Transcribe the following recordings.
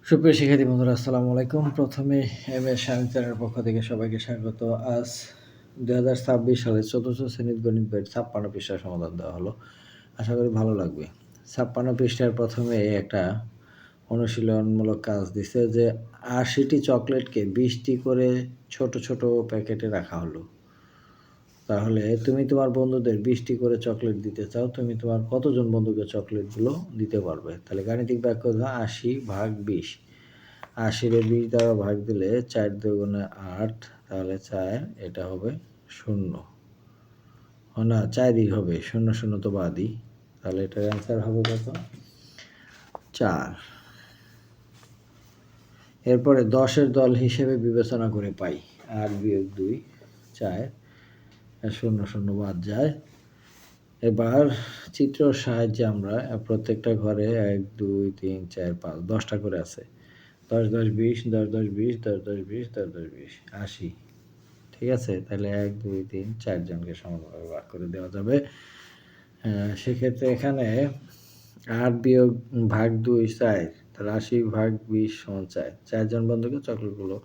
সুপ্রিয় শিক্ষার্থী বন্ধুরা, আসসালামু আলাইকুম। প্রথমে এমএস সায়েন্স চ্যানেলের পক্ষ থেকে সবাইকে স্বাগত। আজ 2026 সালের চতুর্থ শ্রেণীর গণিত বইয়ের 56 পৃষ্ঠার সমাধান দেওয়া হলো। আশা করি ভালো লাগবে। 56 পৃষ্ঠার প্রথমে একটা অনুশীলনমূলক কাজ দিছে যে 80টি চকলেটকে 20টি করে ছোট ছোট প্যাকেটে রাখা হলো। তাহলে তুমি তোমার বন্ধুদের 20টি করে চকলেট দিতে চাও, তুমি তোমার কতজন বন্ধুকে চকলেটগুলো দিতে পারবে? তাহলে গাণিতিক বাক্য হলো 80 ভাগ 20। 80 রে 20 দ্বারা ভাগ দিলে 4 দুগুণে 8, তাহলে 4, এটা হবে 0। না, 4ই হবে, 0 0 তো বাদই। তাহলে এটার অ্যান্সার হবে কত? 4। এরপরে 10-এর দল হিসেবে বিবেচনা করে পাই 8 বিয়োগ 2, 4, 0 0 বাদ যায়। এবার চিত্রর সাহায্যে আমরা প্রত্যেকটা ঘরে 1 2 3 4 5 10টা করে আছে। 10 10 20, 10 10 20, 10 10 20, 10 10 20, 80। ঠিক আছে, তাহলে 1 2 3 4 জনকে সমানভাবে ভাগ করে দেওয়া যাবে। সেক্ষেত্রে এখানে 8 বিয়োগ ভাগ 2 4, তাহলে 80 ভাগ 20 সমান 4। 4 জন বন্ধুকে চকলেটগুলো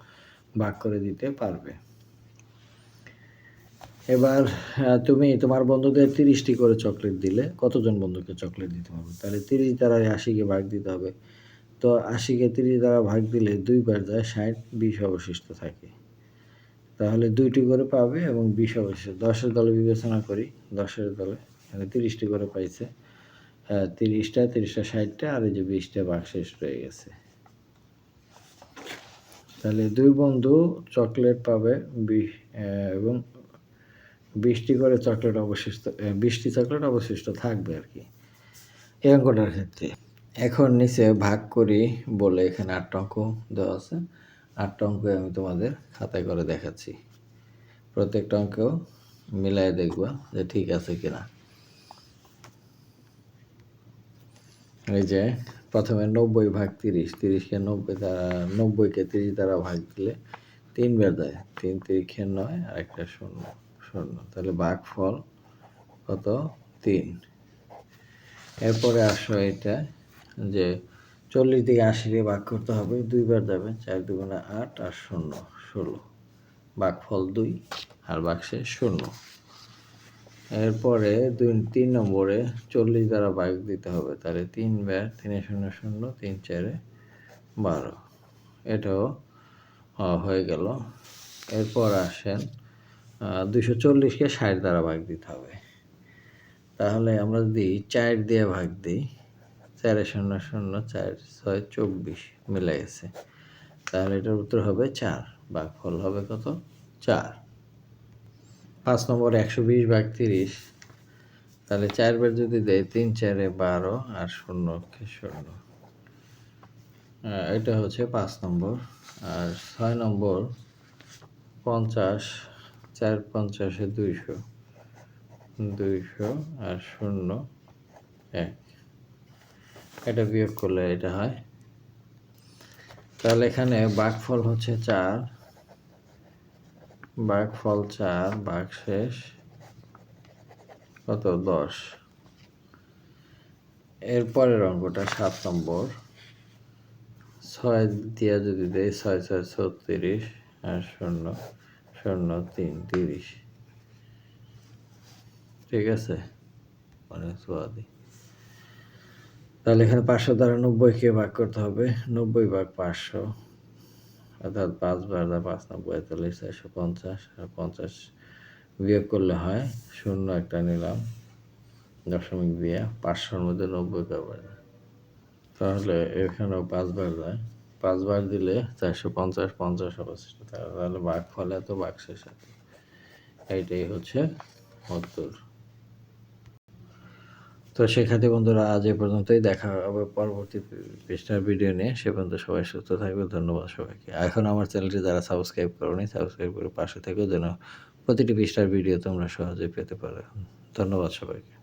ভাগ করে দিতে পারবে। এবার তুমি তোমার বন্ধুদের 30টি করে চকলেট দিলে কতজন বন্ধুকে চকলেট দিতে পারবে? তাহলে 30 দ্বারা 80কে ভাগ দিতে হবে। তো 80কে 30 দ্বারা ভাগ দিলে 2 বার যায় 60, 20 অবশিষ্ট থাকে। তাহলে 2টি করে পাবে এবং 20 অবশিষ্ট। 10-এর দলে বিবেচনা করি। 10-এর দলে এখানে 30টি করে পাইছে। 30টা 60টা আর এই যে 20টা বাকশেষ রয়ে গেছে। তাহলে 2 বন্ধু চকলেট পাবে এবং 20টি করে চকলেট অবশিষ্ট, 20টি চকলেট অবশিষ্ট থাকবে আর কি এই অঙ্কটার ক্ষেত্রে। এখন নিচে ভাগ করি বলে এখানে 8টা অঙ্ক দেওয়া আছে। 8টা অঙ্ক আমি তোমাদের খাতায় করে দেখাচ্ছি। প্রত্যেকটা অঙ্কেও মিলাই দেখবা যে ঠিক আছে কিনা। এই যে প্রথমে 90 ভাগ 30, 30কে 90কে 30 দ্বারা ভাগ দিলে 3 বার যায়, 3 3 9 আর একটা 0 0, তাহলে ভাগফল কত? 3। এরপরে আসো এটা যে 40 থেকে 80 ভাগ করতে হবে, 2 বার যাবে, 4 দুগুণে 8 আর 0 16, ভাগফল 2 আর ভাগশেষ 0। এরপরে 3 নম্বরে 40 দ্বারা ভাগ দিতে হবে, তাহলে 3 বার, 3 0 0, 3 4 12, এটাও হয়ে গেল। এরপর আসেন 240কে 60 দ্বারা ভাগ দিতে হবে। তাহলে আমরা যদি 4 দিয়ে ভাগ দিই, 4 0 0, 4 6 24 মিলে গেছে। তাহলে এটার উত্তর হবে 4, ভাগফল হবে কত? 4। 5 নম্বর 120 ভাগ 30, তাহলে 4 বার যদি দেয় 3 4 12 আর 0 0, এটা হচ্ছে 5 নম্বর। আর 6 নম্বর 50, 4 50 200, 200 আর 0 1, এটা বিয়োগ করলে এটা হয়। তাহলে এখানে ভাগফল হচ্ছে 4, ভাগফল 4, ভাগশেষ কত? 10। এরপরের অঙ্কটা 7 নম্বর, 6 দিয়ে যদি দেয় 6 6 36 আর 0 0 3 30, ঠিক আছে, অনেক সোয়াদি। তাহলে এখানে 500 দ্বারা 90কে ভাগ করতে হবে, 90 ভাগ 500, অর্থাৎ 5 বার 5 90, 45 450 আর 50 বিয়োগ করলে হয় 0 একটা নিলাম, দশমিক দিয়ে 500-র মধ্যে 90 কবার যায়, তাহলে এখানেও 5 বার যায়, 5 বার দিলে 450, 50 অবশিষ্ট, তাহলে ভাগফল এত, ভাগশেষ এত। এইটাই হচ্ছে উত্তর। তো শিক্ষার্থী বন্ধুরা, আজ এ পর্যন্তই। দেখা হবে পরবর্তী পৃষ্ঠার ভিডিও নিয়ে। সে পর্যন্ত সবাই সুস্থ থাকবে। ধন্যবাদ সবাইকে। এখন আমার চ্যানেলটি যারা সাবস্ক্রাইব করোনি, সাবস্ক্রাইব করে পাশে থেকো যেন প্রতিটি পৃষ্ঠার ভিডিও তোমরা সহজেই পেতে পারো। ধন্যবাদ সবাইকে।